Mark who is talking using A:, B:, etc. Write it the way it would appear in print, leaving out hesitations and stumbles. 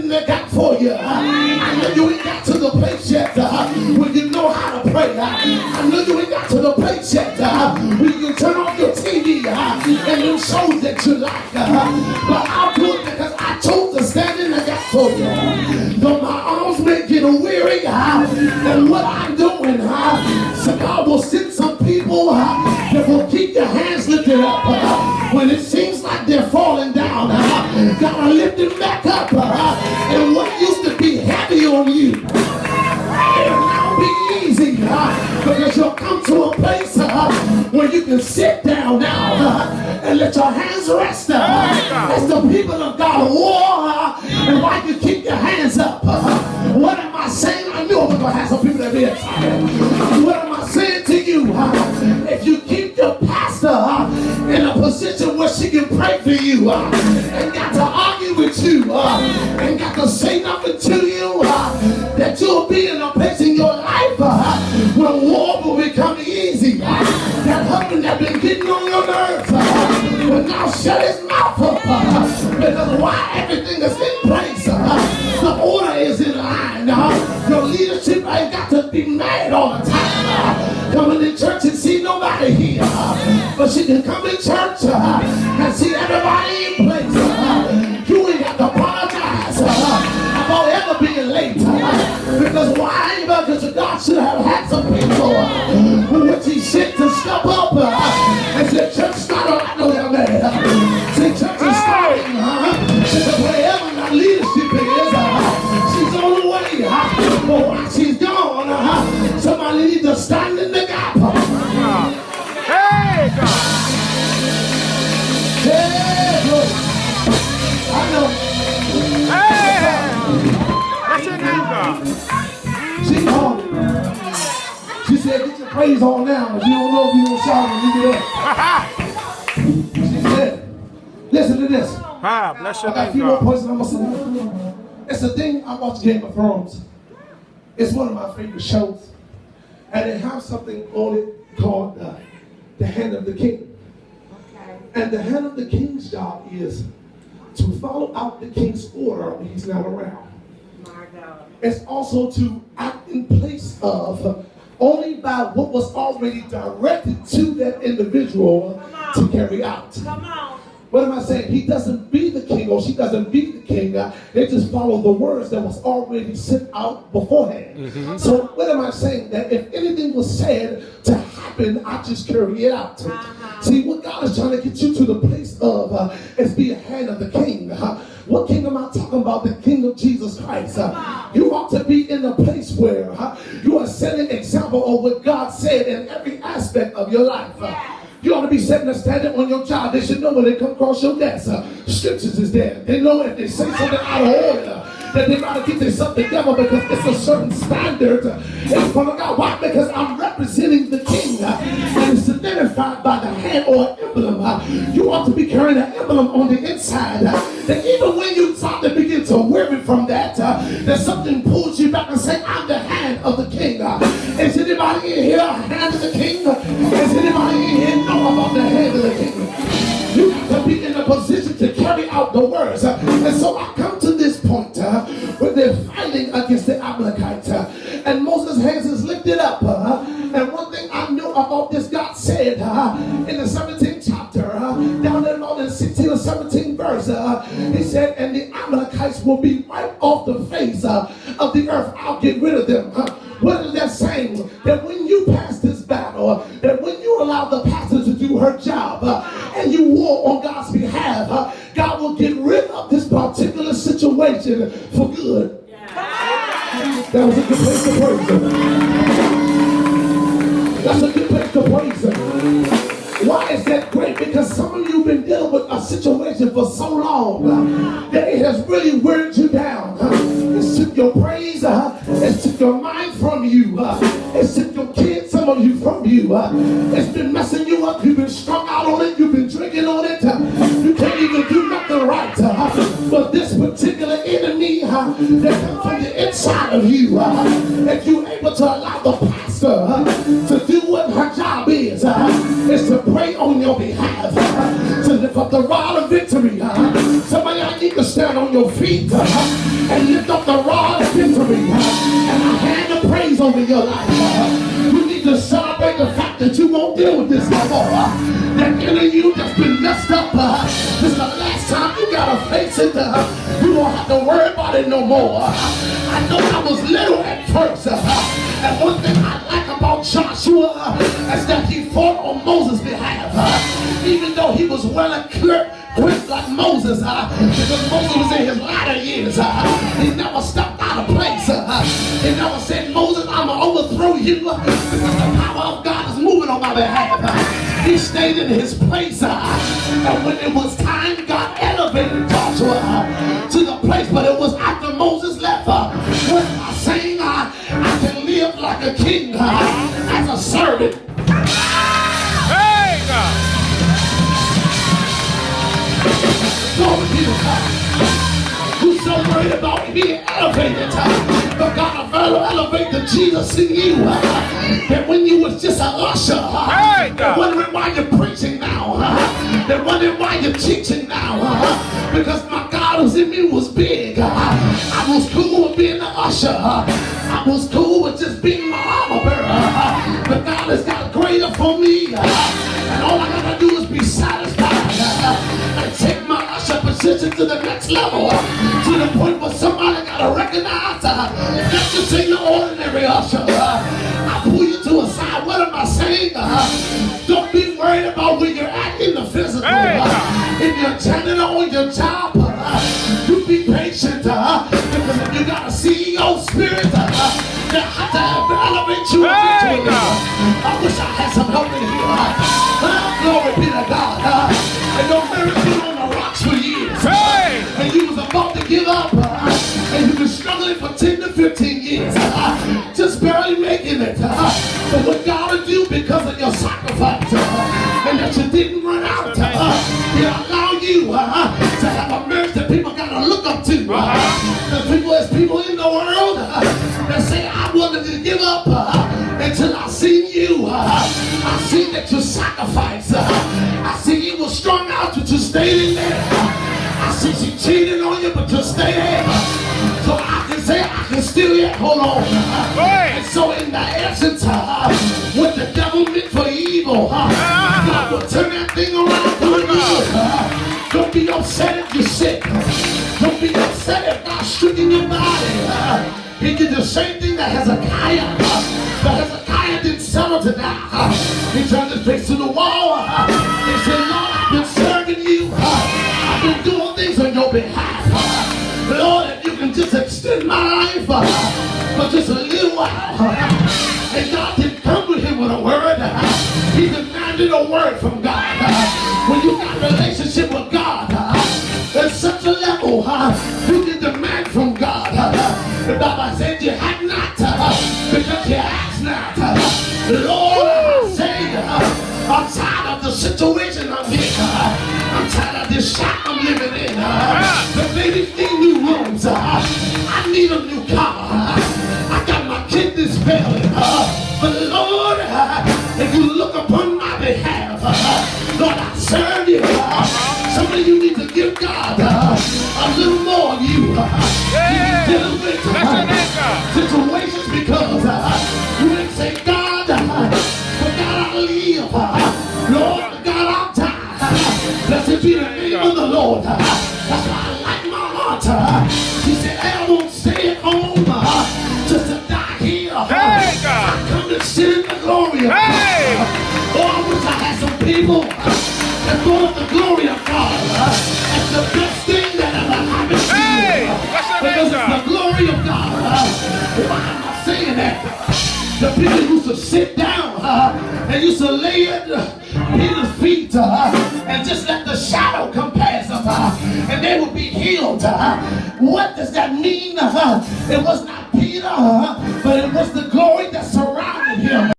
A: in the gap for you. I know you ain't got to the place yet when you know how to pray. I know you ain't got to the place yet when you turn on your TV and them shows that you like. But I'll do it because I chose to stand in the gap for you. Though my arms may get weary and what I'm doing, so God will send some people that will keep your hands lifted up when it seems like they're falling down. God will lift them back up, and what used to be heavy on you, it'll now be easy, because you'll come to a place where you can sit down now and let your hands rest as the people of God war, and while you keep your hands up. What am I saying? I knew I was going to have some people that be excited. What am I saying to you? If you keep your pastor in a position where she can pray for you and got to argue with you and got to say nothing to you, that you'll be in a place in your life where war will become easy. That husband that been getting on your nerves will now shut his mouth up because why everything is in place. The order is in line. Your leadership ain't got to be mad all the time. Coming to church and see nobody here. But she can come to church and see everybody in place. You ain't got to apologize about ever being late. Because why? Because God should have had some people who which he sent to step up and say, church started. I know y'all mad. Say, church is starting. Because wherever my leadership is, she's on the way. But while she's gone, somebody needs to stand in the gap.
B: Hey, God.
A: Hey, look. I know.
B: Hey. That's your name, God.
A: She called. She said, get your praise on now. If you don't know if you don't shout when you get up. She said, listen to this.
B: Bless your
A: I got a
B: name,
A: few more
B: God.
A: points and I'm going to say. It's a thing. I watch Game of Thrones. It's one of my favorite shows. And they have something on it called the Hand of the King. Okay. And the Hand of the King's job is to follow out the king's order when he's not around.
C: My God.
A: It's also to act in place of only by what was already directed to that individual to carry out.
C: Come on.
A: What am I saying? He doesn't be the king or she doesn't be the king. They just follow the words that was already sent out beforehand. Mm-hmm. So what am I saying? That if anything was said to happen, I just carry it out. See, what God is trying to get you to the place of is be a hand of the king. What king am I talking about? The King of Jesus Christ. You ought to be in a place where you are setting example of what God said in every aspect of your life. You ought to be setting a standard on your job. They should know when they come across your desk. Scriptures is there. They know if they say something out of order, that they got to get themselves together because it's a certain standard in front of God. Why? Because I'm representing the king. And it's identified by the hand or emblem. You ought to be carrying an emblem on the inside. That even when you start to begin to weary from that, that something pulls you back and say, I'm the hand of the king. Is anybody in here a hand of the king? Is anybody in here know about the hand of the king? You have to be in a position to carry out the words. And so I come to this point where they're fighting against the Amalekites. And Moses' hands is lifted up. And one thing I know about this, God said in the 17th chapter, down there in the 16 or 17 verse, he said, and the Amalekites will be wiped off the face of the earth. I'll get rid of them. What is that saying? That when you pass this battle, that when you allow the pastor to do her job, and you war on God's behalf, God will get rid of this particular situation for good. That was a good place to praise him. That's a good place to praise him. Why is that great? Because some of you have been dealing with a situation for so long that it has really wearied you down. It took your praise, it took your mind from you, it took your kids, some of you from you. It's been messing you up. You've been strung out on it, you've been drinking on it, you can't even do nothing right. But this particular enemy that comes from the inside of you, if you're able to allow the pastor to do what her job is to pray on your behalf, to lift up the rod of victory. Somebody, I need to stand on your feet and victory and I hand the praise over your life. You need to celebrate the fact that you won't deal with this no more. That inner you that's been messed up. This is the last time you gotta face it. You don't have to worry about it no more. I know I was little at first. And one thing I like about Joshua is that he fought on Moses' behalf. Even though he was well equipped like Moses, because Moses was in his latter years. He never stepped out of place. He never said, Moses, I'm going to overthrow you because the power of God is moving on my behalf. He stayed in his place. And when it was time, God elevated Joshua to the place, but it was after Moses left. When I saying I can live like a king as a servant.
B: Hey, God.
A: Glory be to God. You're so worried about being elevated, but God will elevate the Jesus in you. That when you was just a usher, they're wondering why you're preaching now. They're wondering why you're teaching now. Because my God who's in me was big. I was cool with being an usher. I was cool with just being my armor bearer. But God has got greater for me. And all I gotta do is be satisfied. And take my usher position to the next level. To the point where somebody gotta recognize that this ain't no ordinary usher. I pull you to a side. What am I saying? Don't be worried about where you're at in the physical. If you're turning on your job, you be patient. Because if you got a CEO spirit, they have to elevate you eventually. I wish I had some help in here. Glory be to God. And your marriage been on the rocks for years. And you was about to give up. And you've been struggling for 10 to 15 years. Just barely making it. But what God will do because of your sacrifice and that you didn't run out, He'll allow you to have a marriage that people gotta look up to. There's people in the world that say, I wanted to give up until I seen you. I see that you sacrificed. I see you were strung out, but you stayed in there. I see she cheated on you, but you stayed there. So I can say I can still yet hold on. And so in the essence, what the devil meant for evil, God will turn that thing around for good. Don't be upset if you're sick. Don't be upset if God's stricken your body. He did the same thing that Hezekiah. But Hezekiah didn't settle to that. He turned his face to the wall. He said, Lord, I've been serving you. I've been doing things on your behalf. Lord, if you can just extend my life for just a little while. And God didn't come with him with a word. He demanded a word from God. When you got a relationship with God, there's such a level you can demand from God. The Bible said you have not because you ask not. Lord, I say, I'm tired of the situation I'm in. I'm tired of this shack I'm living in. The babies need new rooms. I need a new car. I got my kidneys failing. But Lord, if you look upon my behalf, Lord, I serve you. Some of you need to give God a little more of you. Dealing with situations because you didn't say, God, for God I live. Lord, God, I'm tired. Blessed be the name of the Lord. That's why I like my heart. He said, I won't stay at home just to die here. I come to sit in the glory of God. Oh, I wish I had some people that thought of the glory of God as the best thing that ever happened to you. Because it's the glory of God. Why am I saying that? The people used to sit down and used to lay at Peter's feet and just let the shadow come past them and they would be healed. What does that mean? It was not Peter, but it was the glory that surrounded him.